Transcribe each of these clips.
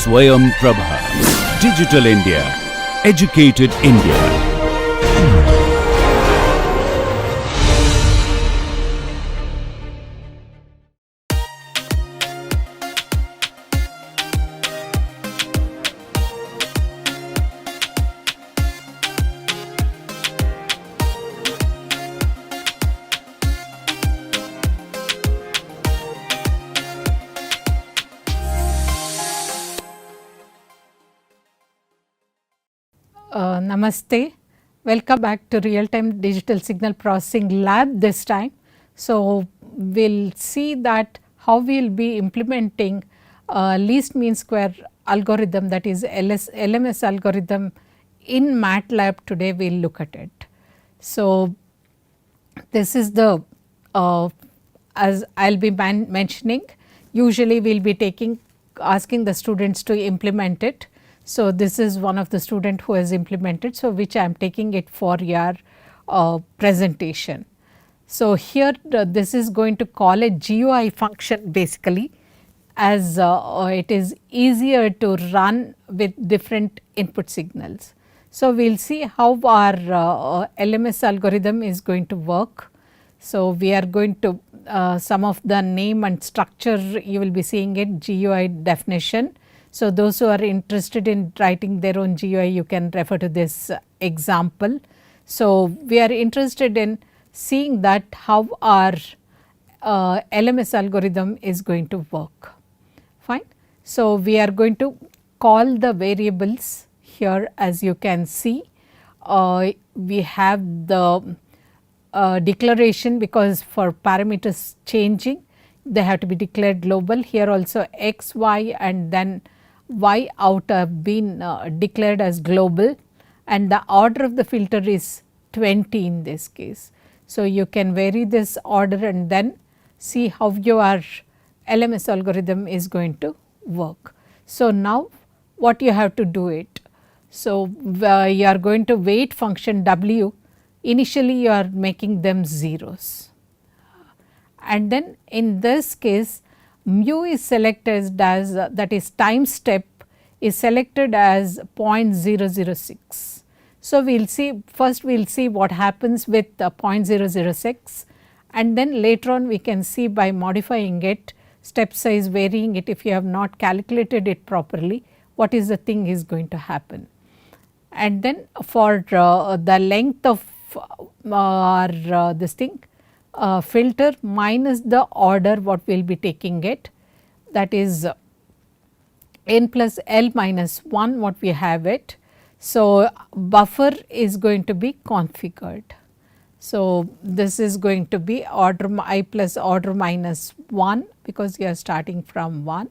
Swayam Prabha. Digital India. Educated India. Namaste, welcome back to real time digital signal processing lab this time. So, we will see that how we will be implementing least mean square algorithm, that is LMS algorithm in MATLAB. Today we will look at it. So, this is the as I will be mentioning, usually we will be asking the students to implement it. So, this is one of the student who has implemented, so which I am taking it for your presentation. So, here this is going to call a GUI function basically, as it is easier to run with different input signals. So, we will see how our LMS algorithm is going to work. So, we are going to some of the name and structure you will be seeing it, GUI definition. So, those who are interested in writing their own GUI, you can refer to this example. So, we are interested in seeing that how our LMS algorithm is going to work. Fine. So, we are going to call the variables here, as you can see. We have the declaration, because for parameters changing they have to be declared global. Here also x, y and then y out have been declared as global, and the order of the filter is 20 in this case. So, you can vary this order and then see how your LMS algorithm is going to work. So, now what you have to do it. So, you are going to weight function w, initially you are making them zeros, and then in this case mu is selected as that is time step is selected as 0.006. So, we will see, first we will see what happens with 0.006, and then later on we can see by modifying it, step size, varying it if you have not calculated it properly, what is the thing is going to happen. And then for the length of this thing filter minus the order what we will be taking it, that is n plus L minus 1 what we have it. So, buffer is going to be configured. So, this is going to be order I plus order minus 1, because you are starting from 1,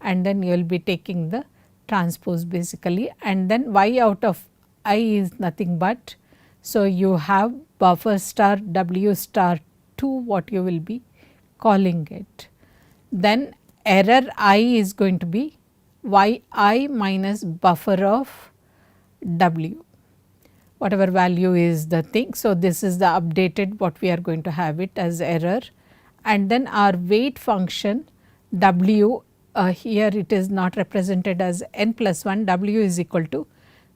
and then you will be taking the transpose basically, and then y out of I is nothing but. So, you have buffer star w star 2 what you will be calling it. Then error I is going to be y I minus buffer of w, whatever value is the thing. So, this is the updated what we are going to have it as error, and then our weight function w, here it is not represented as n plus 1, w is equal to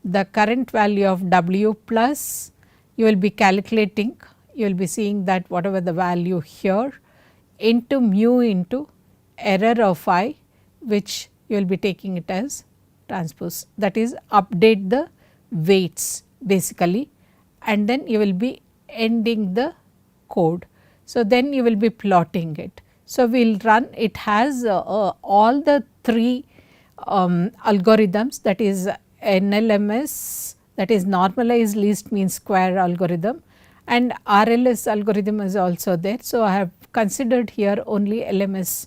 the current value of w plus you will be calculating, you will be seeing that whatever the value here into mu into error of I, which you will be taking it as transpose, that is update the weights basically, and then you will be ending the code. So, then you will be plotting it. So, we will run, it has all the three algorithms, that is NLMS, that is normalized least mean square algorithm, and RLS algorithm is also there. So, I have considered here only LMS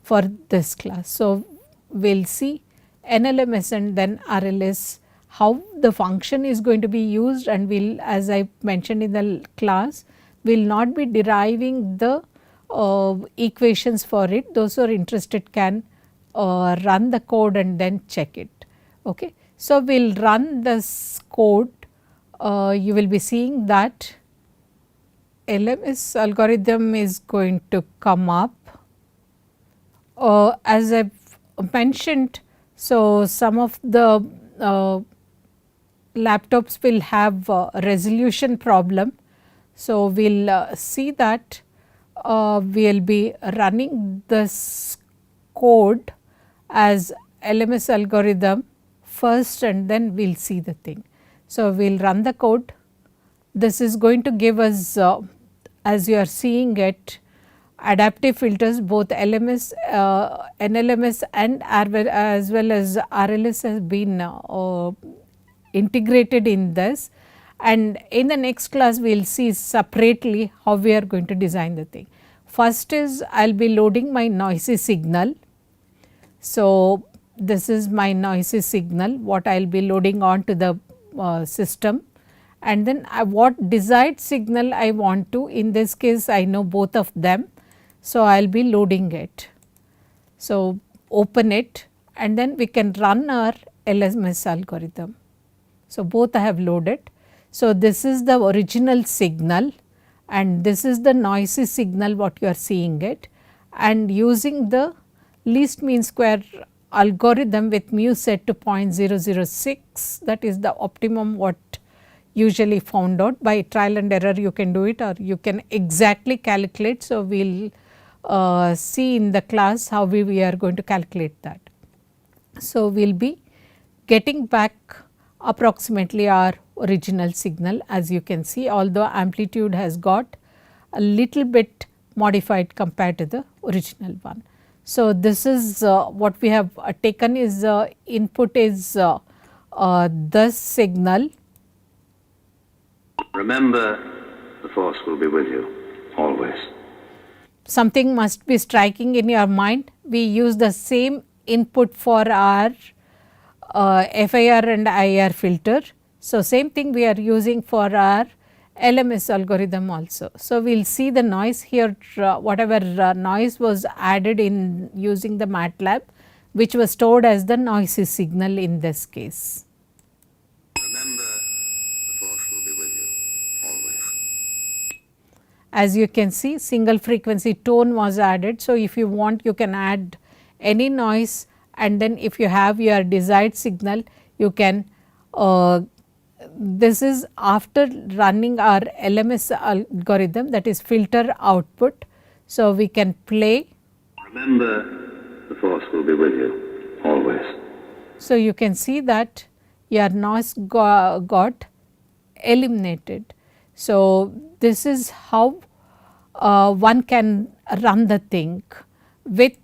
for this class. So, we will see NLMS and then RLS, how the function is going to be used, and we will, as I mentioned in the class, we will not be deriving the equations for it. Those who are interested can run the code and then check it. Okay. So, we will run this code, you will be seeing that LMS algorithm is going to come up. As I have mentioned, So, some of the laptops will have resolution problem. So, we will see that we will be running this code as LMS algorithm first and then we will see the thing. So, we will run the code. This is going to give us as you are seeing it adaptive filters, both LMS, NLMS and as well as RLS has been integrated in this, and in the next class we will see separately how we are going to design the thing. First is I will be loading my noisy signal. So, this is my noisy signal what I will be loading on to the system, and then what desired signal I want to, in this case I know both of them. So, I will be loading it. So, open it and then we can run our LMS algorithm. So, both I have loaded. So, this is the original signal and this is the noisy signal what you are seeing it, and using the least mean square algorithm with mu set to 0.006, that is the optimum what usually found out. By trial and error you can do it or you can exactly calculate. So, we will see in the class how we are going to calculate that. So, we will be getting back approximately our original signal, as you can see, although amplitude has got a little bit modified compared to the original one. So, this is what we have taken is input is the signal. Remember, the force will be with you always. Something must be striking in your mind. We use the same input for our FIR and IR filter. So, same thing we are using for our LMS algorithm also. So, we will see the noise here, whatever noise was added in using the MATLAB, which was stored as the noisy signal in this case. Remember, the force will be with you always. As you can see, single frequency tone was added. So, if you want you can add any noise, and then if you have your desired signal you can this is after running our LMS algorithm, that is filter output. So, we can play. Remember, the force will be with you always. So, you can see that your noise got eliminated. So, this is how one can run the thing with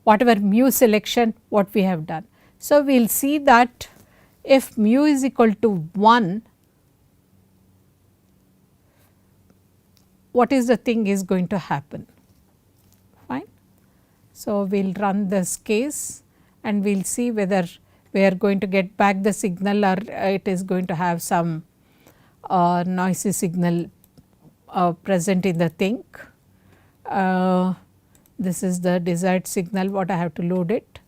whatever mu selection what we have done. So, we will see that if mu is equal to 1, what is the thing is going to happen, fine. So, we will run this case and we will see whether we are going to get back the signal or it is going to have some noisy signal present in the thing. This is the desired signal what I have to load it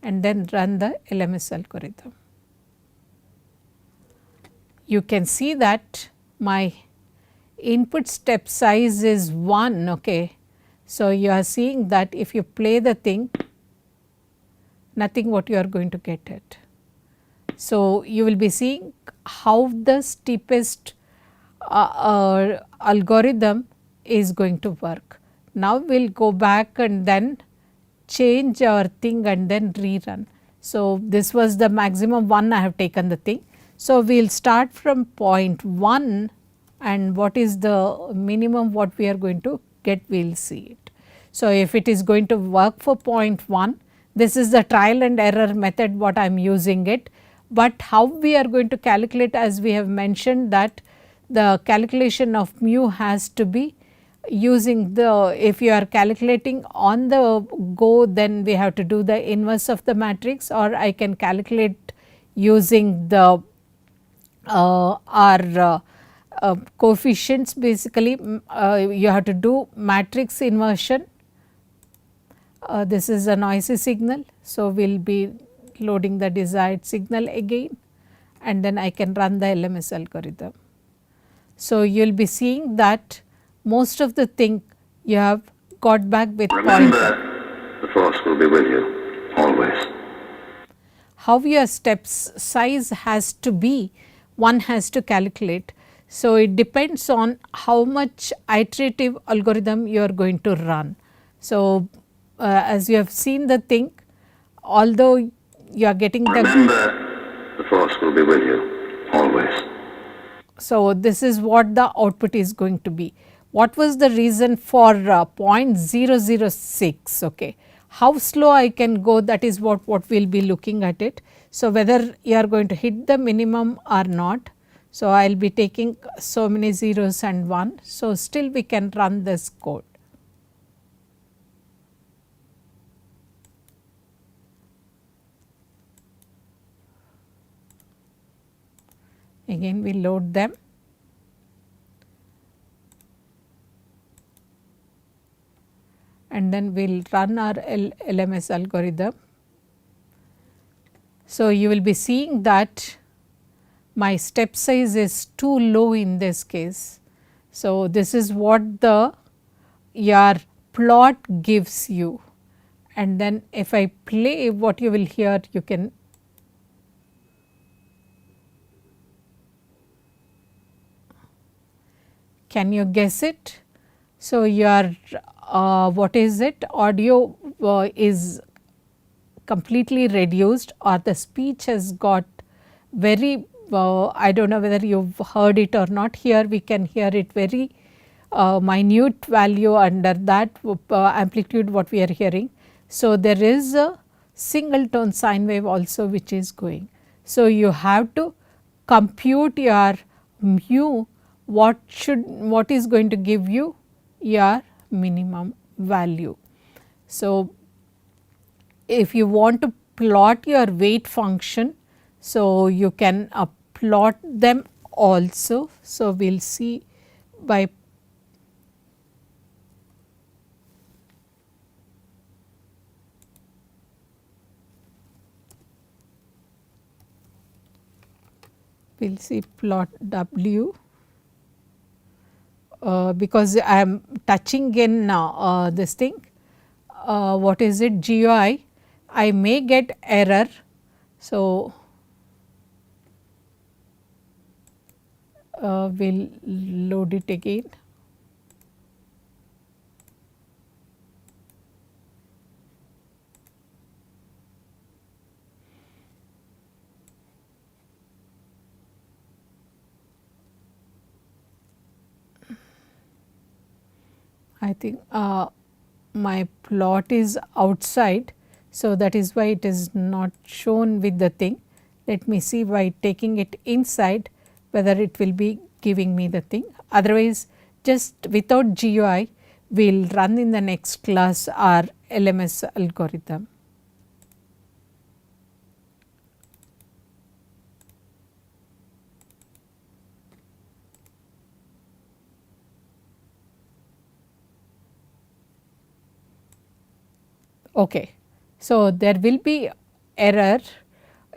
and then run the LMS algorithm. You can see that my input step size is 1. Okay. So, you are seeing that if you play the thing, nothing what you are going to get it. So, you will be seeing how the steepest algorithm is going to work. Now, we will go back and then change our thing and then rerun. So, this was the maximum 1 I have taken the thing. So, we will start from point 1 and what is the minimum what we are going to get, we will see it. So, if it is going to work for point 1, this is the trial and error method what I am using it, but how we are going to calculate, as we have mentioned that the calculation of mu has to be using the, if you are calculating on the go, then we have to do the inverse of the matrix, or I can calculate using the our coefficients. Basically you have to do matrix inversion. This is a noisy signal. So, we will be loading the desired signal again and then I can run the LMS algorithm. So, you will be seeing that most of the thing you have got back with Remember, the force will be with you always. always. How your steps size has to be, one has to calculate. So, it depends on how much iterative algorithm you are going to run. So, as you have seen the thing, although you are getting the Remember, the Force will be with you, always. so this is what the output is going to be. What was the reason for 0.006? Okay. How slow I can go, that is what we will be looking at it. So, whether you are going to hit the minimum or not. So, I will be taking so many zeros and 1. So, still we can run this code. Again we load them. And then we will run our LMS algorithm. So, you will be seeing that my step size is too low in this case. So, this is what the your plot gives you, and then if I play, what you will hear, you can you guess it? So, your what is it, audio is completely reduced, or the speech has got very I do not know whether you have heard it or not. Here we can hear it very minute value under that amplitude what we are hearing. So, there is a single tone sine wave also which is going. So, you have to compute your mu, what is going to give you your minimum value. So, if you want to plot your weight function, so you can plot them also. So, we will see by we will see plot W. Because I am touching in this thing, what is it, GUI, I may get error. So, we will load it again. I think my plot is outside. So, that is why it is not shown with the thing. Let me see by taking it inside whether it will be giving me the thing. Otherwise, just without GUI, we will run in the next class our LMS algorithm. Okay. So, there will be error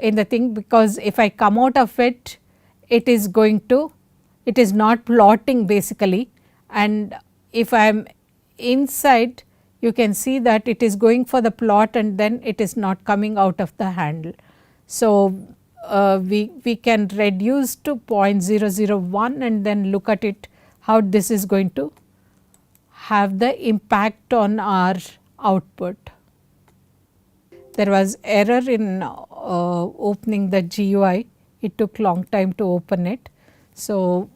in the thing, because if I come out of it, it is going to, it is not plotting basically, and if I am inside, you can see that it is going for the plot and then it is not coming out of the handle. So, we can reduce to 0.001 and then look at it how this is going to have the impact on our output. There was error in opening the GUI, it took long time to open it. So,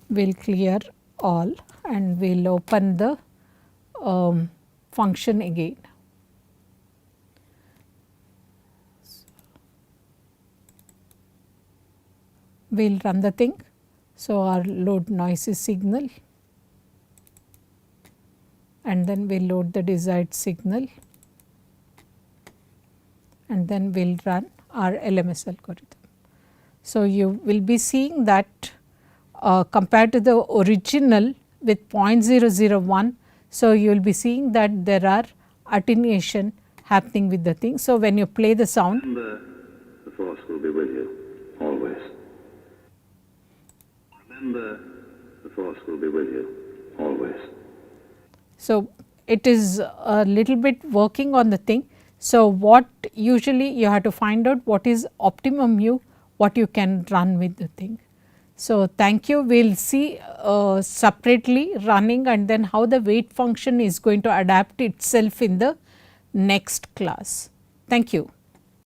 we will clear all and we will open the function again. We will run the thing. So, our load noisy signal, and then we will load the desired signal, and then we will run our LMS algorithm. So, you will be seeing that compared to the original with 0.001. So, you will be seeing that there are attenuation happening with the thing. So, when you play the sound, Remember, the Force will be with you, always. Remember, the Force will be with you, always. so it is a little bit working on the thing. So, what usually you have to find out what is optimum mu, what you can run with the thing. So, thank you. We will see separately running and then how the weight function is going to adapt itself in the next class. Thank you.